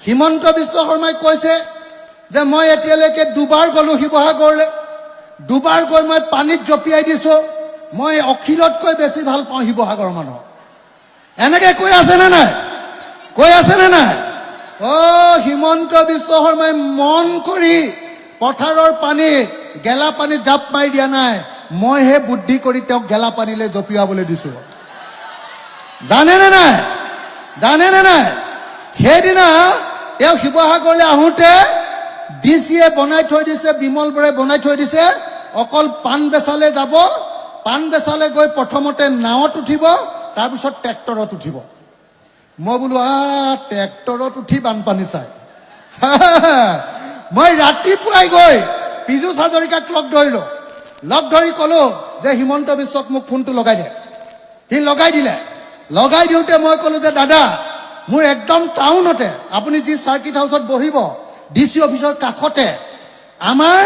হিমন্ত বিশ্ব শৰ্মাই কৈছে যে মই এতিয়ালৈকে দুবাৰ গলো শিৱসাগৰলৈ, দুবাৰ গৈ মই পানীত জঁপিয়াই দিছো, মই অখিলতকৈ বেছি ভাল পাওঁ শিৱসাগৰৰ মানুহ। এনেকে কৈ আছে নে নাই? কৈ আছে নে নাই? হিমন্ত বিশ্ব শৰ্মাই মন কৰি পথাৰৰ পানীত গেলা পানীত জাপ মাৰি দিয়া নাই, মইহে বুদ্ধি কৰি তেওঁক গেলা পানীলৈ জঁপিয়াবলৈ দিছো। জানেনে নাই? জানেনে নাই? সেইদিনা তেওঁ শিৱসাগৰলৈ আহোঁতে ডিচিয়ে বনাই থৈ দিছে, বিমল বৰাই বনাই থৈ দিছে, অকল পাণ বেচালে যাব, পাণ বেচালে গৈ প্ৰথমতে নাৱত উঠিব, তাৰপিছত ট্ৰেক্টৰত উঠিব। মই বোলো ট্ৰেক্টৰত উঠি বানপানী চাই। মই ৰাতিপুৱাই গৈ পীযুষ হাজৰিকাক লগ ধৰিলো, লগ ধৰি কলো যে হিমন্ত বিশ্বক মোক ফোনটো লগাই দে। সি লগাই দিলে। লগাই দিওঁতে মই কলো যে দাদা, মোৰ একদম টাউনতে আপুনি যি চাৰ্কিট হাউচত বহিব, ডিচি অফিচৰ কাষতে আমাৰ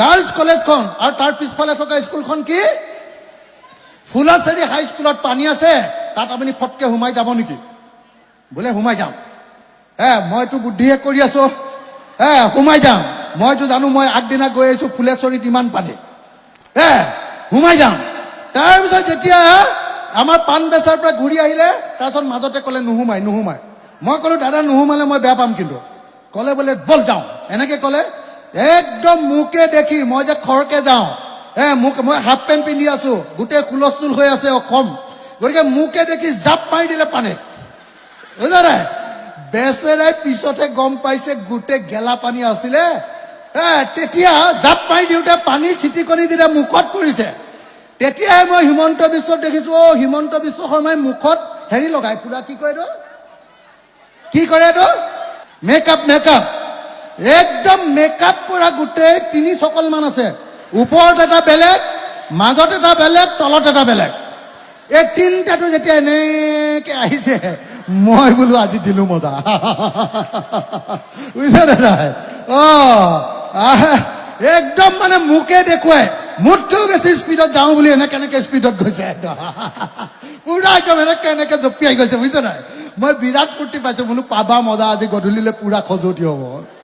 গাৰ্লছ কলেজখন আৰু তাৰ পিছফালে থকা স্কুলখন কি ফুলাচাৰী হাই স্কুলত পানী আছে, তাত আপুনি ফটকে সোমাই যাব নেকি? বোলে সোমাই যাম। মইতো বুদ্ধিহে কৰি আছো, সোমাই যাম। মইতো জানো মই আগদিনা গৈ আহিছো ফুলেশ্বৰীত ইমান পানী, সোমাই যাম। তাৰপিছত যেতিয়া আমাৰ পাণ বেচাৰ পৰা ঘূৰি আহিলে, তাৰপিছত মাজতে ক'লে নোসোমাই নোসোমাই। মই ক'লো দাদা নোসোমালে মই বেয়া পাম কিন্তু। ক'লে বোলে বল যাওঁ, এনেকে ক'লে। একদম মোকে দেখি মই যে খৰকে যাওঁ, মই হাফ পেণ্ট পিন্ধি আছো, গোটেই হুলস্থুল হৈ আছে অসম, গতিকে মোকে দেখি জাপ মাৰি দিলে পানীত, বুজা নাই? বেচেৰাই পিছতহে গম পাইছে গোটেই গেলা পানী আছিলে। তেতিয়া জাপ মাৰি দিওঁতে পানী চিটিকনি যেতিয়া মুখত পৰিছে, তেতিয়াহে মই হিমন্ত বিশ্বক দেখিছো। হিমন্ত বিশ্ব শৰ্মাই মুখত হেৰি লগাই, পুৰা কি কয় এইটো, কি কৰে এইটো, মেকআপ। মেকআপ একদম মেকআপ কৰা গোটেই 3 চকল মান আছে, ওপৰত এটা বেলেগ, মাজত এটা বেলেগ, তলত এটা বেলেগ। এই তিনিটাটো যেতিয়া এনেকে আহিছে, মই বোলো আজি দিলো মজা। বুজিছে নাই? একদম মানে মোকে দেখুৱাই মোতকেও বেছি স্পীডত যাওঁ বুলি এনেকে স্পীডত গৈছে, পুৰা একদম এনেকে জঁপিয়াই গৈছে, বুজিছে নাই? মই বিৰাট ফূৰ্তি পাইছো, বোলো পাবা মজা, আজি গধূলিলৈ পুৰা খজুৱতি হ'ব।